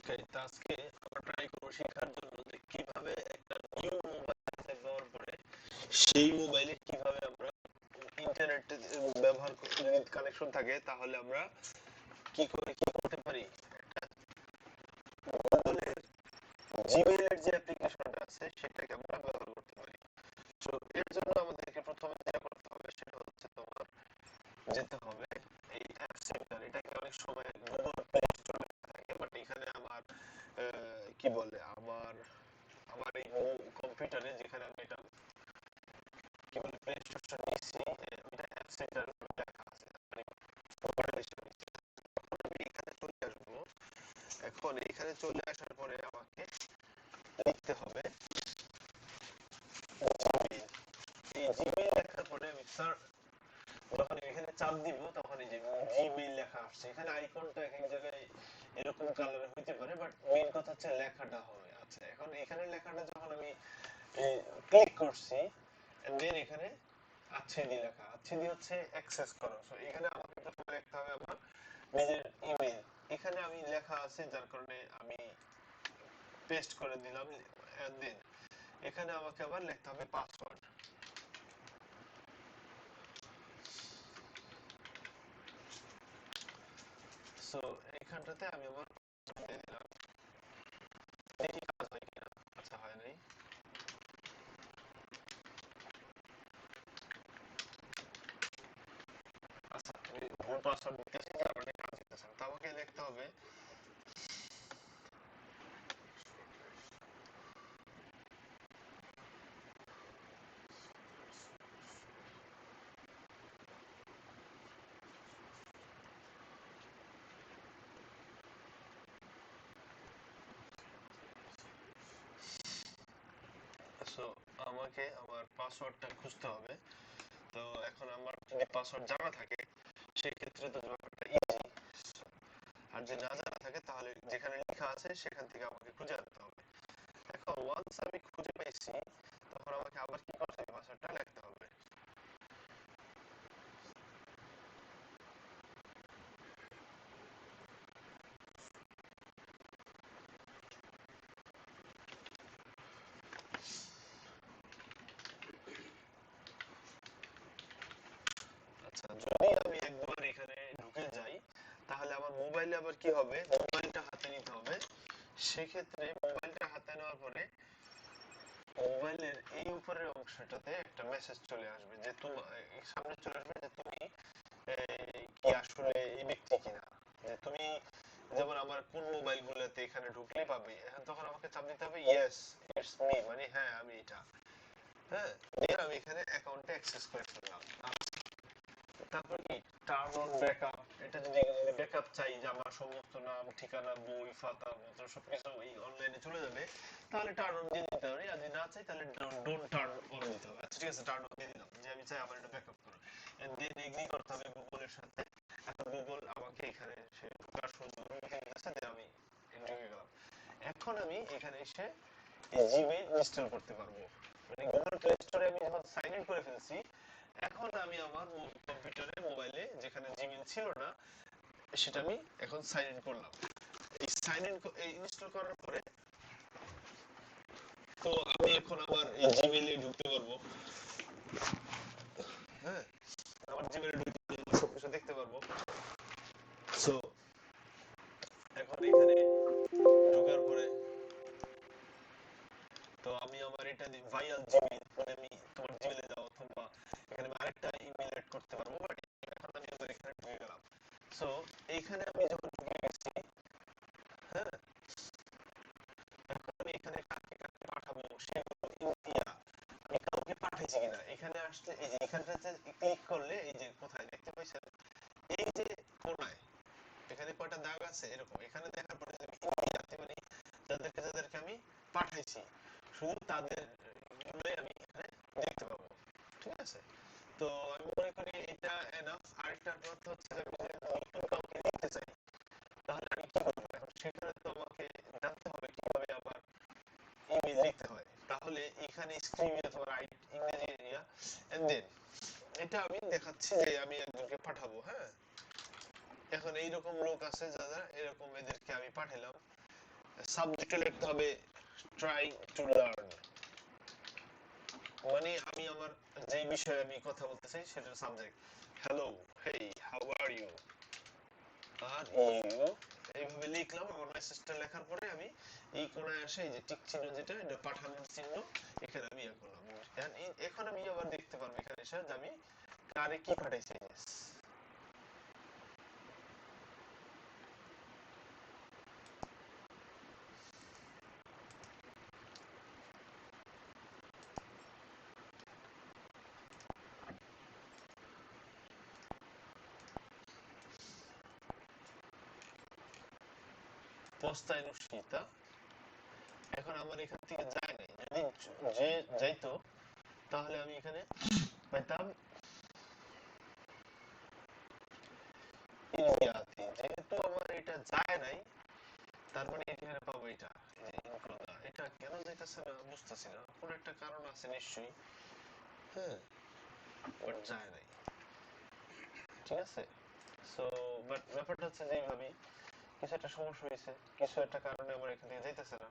ওকে, তো আজকে আমরা ট্রাই করবো শেখার জন্য যে কিভাবে একটা নিউ মোবাইল ব্যবহার করে সেই মোবাইলে কিভাবে আমরা ইন্টারনেট ব্যবহার যদি কানেকশন থাকে তাহলে আমরা কি করে কি করতে পারি। গুগলের জিমেইলের যে অ্যাপ্লিকেশনটা আছে সেটাকে আমরা ব্যবহার করতে পারি। তো এর জন্য আমাদেরকে প্রথমে যেটা করতে হবে সেটা হচ্ছে তোমার যেতে হবে এই অ্যাপ সেন্টার। এটাকে অনেক সময় গুগল প্লে স্টোরে থাকে, বাট এখানে আমার কি বলে আমার আমার এই কম্পিউটারে যেখানে আমি এটা কি বলে প্লে স্টোরটা নিচ্ছি, এটা অ্যাপ সেন্টার লেখা আছে, মানে ওপরে এসে নিচ্ছি। তখন আমি এখানে চলে আসবো। এখন এখানে চলে আসার পরে আমাকে লিখতে হবে জিমেইল। এই জিমেইল লেখার পরে আমি যখন এখানে চাপ দিব তখন এই যে জিমেইল লেখা আসছে। এখানে আইকনটা এক এক জায়গায় এরকম কালারের হইতে পারে, বাট মেইন কথা হচ্ছে লেখাটা হবে। আচ্ছা, এখন এখানে লেখাটা যখন আমি ক্লিক করছি, দেন এখানে আচ্ছে দি লেখা, আচ্ছে দি হচ্ছে অ্যাক্সেস করো। সো এখানে আমাকে প্রথমে লিখতে হবে আমার নিজের ইমেল। এখানে আমি লেখা আছে যার কারণে আমি পেস্ট করে দিলাম, এন্ড দেন এখানে আমাকে আবার লিখতে হবে পাসওয়ার্ড। সো এইখানটাতে আমি আমার দিয়ে দিলাম, দেখি কাজ হয় কিনা। আচ্ছা, হয় নাই। আচ্ছা, আমি ভুল পাসওয়ার্ড দিতেছি যার কারণে কাজ দিতেছে না। তো আমাকে লিখতে হবে সো আমাকে আমার পাসওয়ার্ডটা খুঁজতে হবে। তো এখন আমার যদি পাসওয়ার্ড জানা থাকে সেক্ষেত্রে তো ব্যাপারটা ইজি, আর যদি না জানা থাকে তাহলে যেখানে লেখা আছে সেখান থেকে আমাকে খুঁজে আনতে হবে। এখন ওয়ান্স আমি খুঁজে পেয়েছি তখন আমাকে আবার কি করতে হবে, পাসওয়ার্ডটা লিখতে হবে। আচ্ছা, যদি আমি একবার এখানে ঢুকে যাই তাহলে আমার মোবাইলে আবার কি হবে, মোবাইলটা হাতে নিতে হবে। সেক্ষেত্রে মোবাইলটা হাতে নেওয়ার পরে মোবাইলের এই উপরের অংশটাতে একটা মেসেজ চলে আসবে যে তোমার সামনে চলে আসবে যে তুমি কি আসলে এই ব্যক্তি কিনা, যে তুমি যেমন আমার কোন মোবাইল গুলোতে এখানে ঢুকলে পাবে। এখন তখন আমাকে চাপ দিতে হবে ইয়েস ইটস মি, মানে হ্যাঁ আমি এটা। হ্যাঁ, দিয়ে আমি এখানে অ্যাকাউন্টে অ্যাক্সেস করে ফেললাম। তারপর কি টার্ন অন ব্যাকআপ, এটা যদি ব্যাকআপ চাই যে আমার সমস্ত নাম ঠিকানা বই খাতা পত্র সবকিছু এই অনলাইনে চলে যাবে, তাহলে টার্ন অন দিয়ে দিতে হবে। আর যদি না চাই তাহলে ডোন্ট টার্ন অন দিতে হবে। আচ্ছা ঠিক আছে, টার্ন অন দিয়ে দিলাম যে আমি চাই আমার এটা ব্যাকআপ করো, এন্ড দেন এগ্রি করতে হবে গুগলের সাথে। এখন গুগল আমাকে এখানে সে ঢোকার সুযোগ দিতে দিয়েছে, দেন আমি ঢুকে গেলাম। এখন আমি এখানে এসে জিমেইল ইনস্টল করতে পারবো, মানে গুগল প্লে স্টোরে আমি যখন সাইন ইন করে ফেলছি, এখন আমি আমার কম্পিউটারে মোবাইলে যেখানে জিমেইল ছিল না সেটা আমি এখন সাইন ইন করলাম। এই সাইন ইন ইনস্টল করার পরে তো আমি এখন আমার এই জিমেইলে ঢুকতে পারবো। হ্যাঁ, আমার জিমেইলে ঢুকতে পারবো, সবকিছু দেখতে পারবো। সো এখন এখানে ঢোকার পরে তো আমি আমার এটা ভাইয়া জিমেইল, মানে আমি তোমার জিমেইলে যাও অথবা এখানে আমি আরেকটা ইমেল এড করতে পারবো, বাট এখন আমি এখানে ঢুকে গেলাম। সো এইখানে আমি যখন ঢুকে গেছি, হ্যাঁ, এখন আমি এখানে কাকে কাকে পাঠাবো সেগুলো ইন্ডিয়া আমি কাউকে পাঠাইছি কিনা এখানে আসলে এই যে এখানটাতে ক্লিক করলে এই যে কোথায় দেখতে পাইছেন এই যে কোনায় এখানে কয়টা দাগ আছে এরকম, এখানে দেখার পরে যে ইন্ডিয়াতে মানে যাদেরকে আমি পাঠাইছি শুধু তাদের গুলোই আমি এখানে দেখতে পাবো। ঠিক আছে, তো আমি মনে করি এটা এনাফ। আরেকটা কথা হচ্ছে যে আমি যদি নতুন কাউকে লিখতে চাই তাহলে আমি কি করবো, এখন সেখানে তো আমাকে জানতে হবে কিভাবে আমার ইমেল লিখতে হয়। তাহলে এখানে স্ক্রিনে তোমার ইংরেজি এরিয়া, এন্ড দেন এটা আমি দেখাচ্ছি যে আমি একজনকে পাঠাবো। হ্যাঁ, এখন এইরকম লোক আছে যারা এরকম, এদেরকে আমি পাঠালাম। সাবজেক্টে লিখতে হবে ট্রাই টু লার্ন, মানে আমি আমার যে বিষয়ে আমি কথা বলতে চাই সেটার subject. Hello, hey, how are you, are you, এইভাবে লিখলাম। আমার মেসেজটা লেখার পরে আমি এই কোণায় আসে এই যে টিক চিহ্ন, যেটা এটা পাঠানোর চিহ্ন, এখানে আমি ইয়ে করলাম। এখন আমি আবার দেখতে পারবো এখানে এসে যে আমি কারে কি পাঠাইছি। পস্তায় রুস্মিতা, এখন আমার এখান থেকে যায় নাই, যদি যে যাইতো তাহলে আমি এখানে পাইতাম ইলিয়াতি। যেহেতু আমার এটা যায় নাই, তার মানে এখানে পাবো এটা, যে ইনক্লুদা। এটা কেন যাইতেছে না বুঝতেছি না, কোন একটা কারণ আছে নিশ্চয়ই। হ্যাঁ, বাট যায় নাই, ঠিক আছে। সো বাট ব্যাপারটা হচ্ছে যে এইভাবেই কিছু একটা সমস্যা হয়েছে, কিছু একটা কারণে আমার এখান থেকে যাইতেছে না।